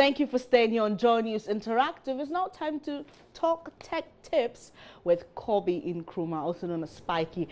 Thank you for staying here on Joy News Interactive. It's now time to talk tech tips with Kobe Nkrumah, also known as Spiky.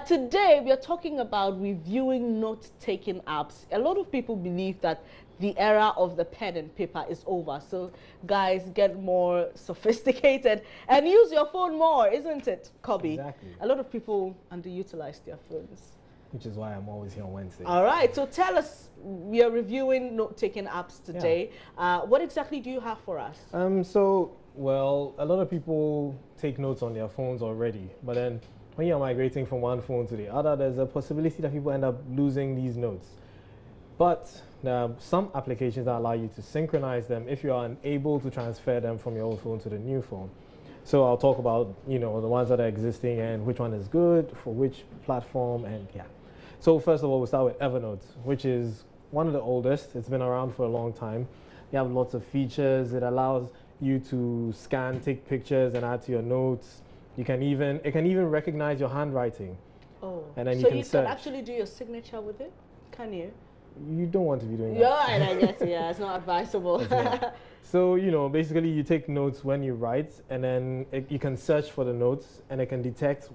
Today, we are talking about reviewing note-taking apps. A lot of people believe that the era of the pen and paper is over. So, guys, get more sophisticated and use your phone more, isn't it, Kobe? Exactly. A lot of people underutilize their phones. Which is why I'm always here on Wednesday. All right, so tell us, we are reviewing note-taking apps today. Yeah. What exactly do you have for us? Well, a lot of people take notes on their phones already, but then when you're migrating from one phone to the other, there's a possibility that people end up losing these notes. But there are some applications that allow you to synchronize them if you are unable to transfer them from your old phone to the new phone. So I'll talk about, the ones that are existing and which one is good for which platform, and yeah. So first of all, we'll start with Evernote, which is one of the oldest. It's been around for a long time. You have lots of features. It allows you to scan, take pictures, and add to your notes. It can even recognize your handwriting. Oh, and then so you can actually do your signature with it? Can you? You don't want to be doing that. Yeah, and I guess, yeah, it's not advisable. Yeah. So, basically you take notes when you write, and then you can search for the notes, and it can detect,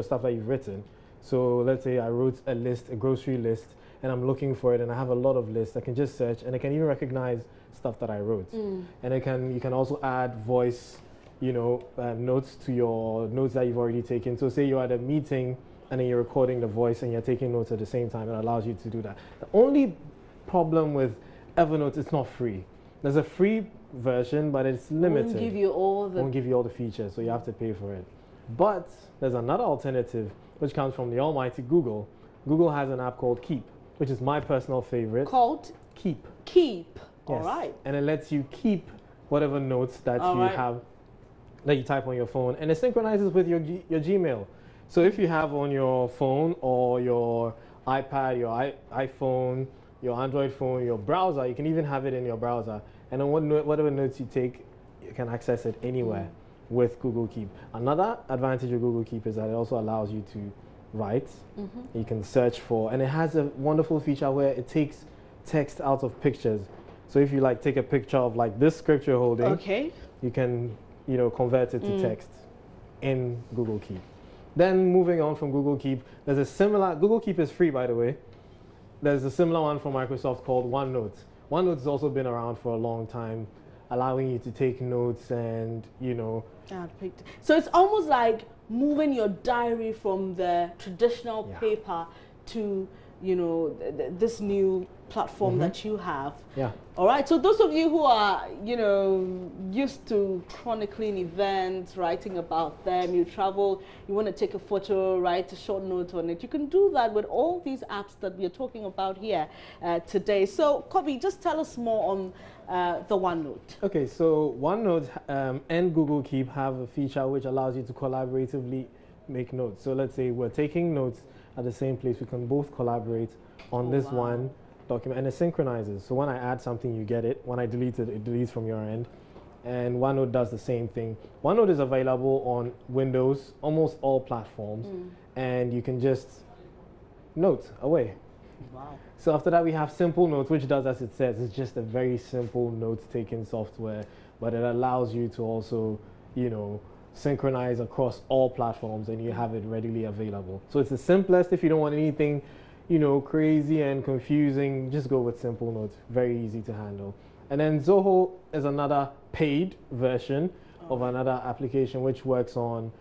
stuff that you've written. So let's say I wrote a grocery list, and I'm looking for it, and I have a lot of lists. I can just search, and it can even recognize stuff that I wrote. And you can also add voice, notes to your notes that you've already taken. So say you're at a meeting, and then you're recording the voice, and you're taking notes at the same time. It allows you to do that. The only problem with Evernote, it's not free. There's a free version, but it's limited. Won't give you all the features, so you have to pay for it. But there's another alternative, which comes from the almighty Google. Google has an app called Keep, which is my personal favorite. Called? Keep. Keep. Yes. All right. And it lets you keep whatever notes that have, that you type on your phone, and it synchronizes with your Gmail. So if you have on your phone or your iPad, your iPhone, your Android phone, your browser, you can even have it in your browser. And then whatever notes you take, you can access it anywhere with Google Keep. Another advantage of Google Keep is that it also allows you to write. You can search for, and it has a wonderful feature where it takes text out of pictures. So if you take a picture of this script you're holding, you can convert it to text in Google Keep. Then moving on from Google Keep, there's a similar, Google Keep is free, by the way. There's a similar one from Microsoft called OneNote. OneNote has also been around for a long time, allowing you to take notes and, So it's almost like moving your diary from the traditional paper to, this new platform that you have. Yeah. All right. So those of you who are, used to chronicling events, writing about them, you travel, you want to take a photo, write a short note on it, you can do that with all these apps that we are talking about here today. So, Kobe, just tell us more on the OneNote. Okay. So OneNote and Google Keep have a feature which allows you to collaboratively make notes. So let's say we're taking notes at the same place. We can both collaborate on this one document, and it synchronizes. So when I add something, you get it. When I delete it, it deletes from your end. And OneNote does the same thing. OneNote is available on Windows, almost all platforms, and you can just note away. Wow. So after that, we have Simple Notes, which does as it says. It's just a very simple note-taking software, but it allows you to also, synchronize across all platforms, and you have it readily available. So it's the simplest. If you don't want anything, crazy and confusing, just go with Simple Notes. Very easy to handle. And then Zoho is another paid version of another application which works on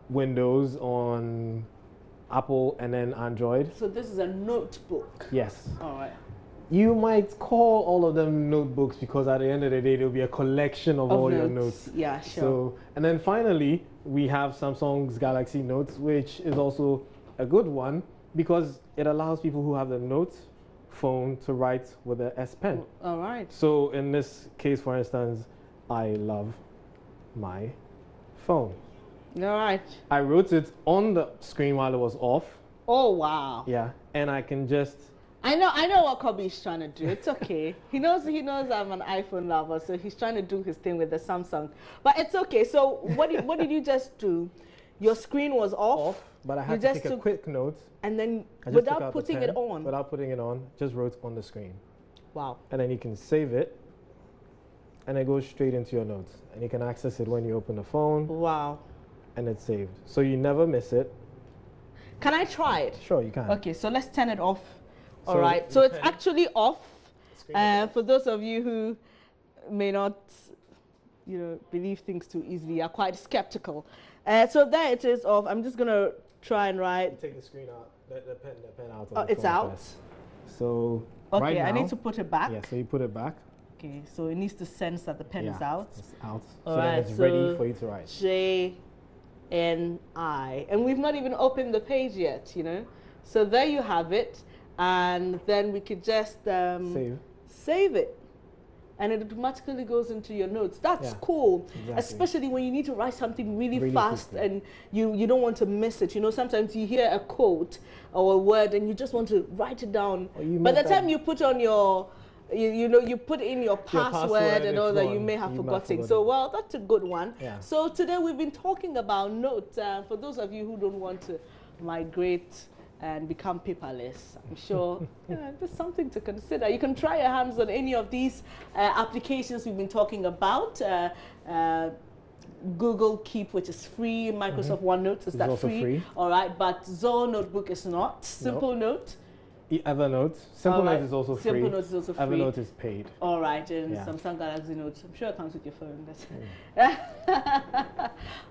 Windows, on Apple, and then Android. So this is a notebook. Yes. All right. You might call all of them notebooks because at the end of the day, there'll be a collection of all your notes. Yeah, sure. So, and then finally, we have Samsung's Galaxy Notes, which is also a good one because it allows people who have the Note phone to write with the S Pen. All right. So in this case, for instance, I love my phone. All right. I wrote it on the screen while it was off. Oh, wow. Yeah, and I can just... I know what Kobe is trying to do. It's okay. He knows I'm an iPhone lover, so he's trying to do his thing with the Samsung. But it's okay. So what did you just do? Your screen was off. But I had to take a quick note. And then without putting it on. Without putting it on, just wrote on the screen. Wow. And then you can save it. and it goes straight into your notes. And you can access it when you open the phone. Wow. And it's saved. So you never miss it. Can I try it? Sure, you can. Okay, so let's turn it off. All right, so it's actually off. For those of you who may not, believe things too easily, are quite skeptical. So there it is off. I'm just gonna try and write. You take the screen out, the pen out. Oh, it's out. First. So okay, right now, I need to put it back. Yeah, so you put it back. Okay, so it needs to sense that the pen is out. It's out. All so right, then it's ready for you to write. JNI, and we've not even opened the page yet, So there you have it, and then we could just save it, and it automatically goes into your notes. That's cool, especially when you need to write something really fast quickly. And you don't want to miss it. Sometimes you hear a quote or a word and you just want to write it down. By the time you put on your you put in your password and all that, you may have forgotten. So, well, that's a good one. Yeah. So today we've been talking about notes. For those of you who don't want to migrate and become paperless, I'm sure there's something to consider. You can try your hands on any of these applications we've been talking about. Google Keep, which is free. Microsoft OneNote, is that free? All right, but Zoho Notebook is not. Simple Note. Evernote. Simple Note is also free. Simple Note is also free. Evernote is paid. All right, and Samsung Galaxy Note. I'm sure it comes with your phone.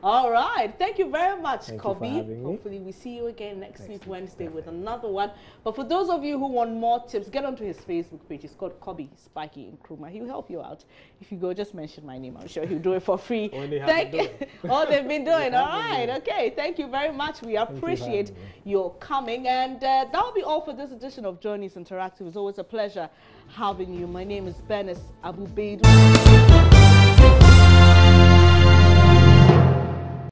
All right. Thank you very much, Kobe. Hopefully we see you again next week, Wednesday, with another one. But for those of you who want more tips, get onto his Facebook page. It's called Kobe Spiky Nkrumah. He'll help you out. If you go, just mention my name. I'm sure he'll do it for free. Oh, they've been doing. All right. Okay. Thank you very much. We appreciate your coming. And that'll be all for this edition of Journeys Interactive. It's always a pleasure having you. My name is Bernice Abu Beidu.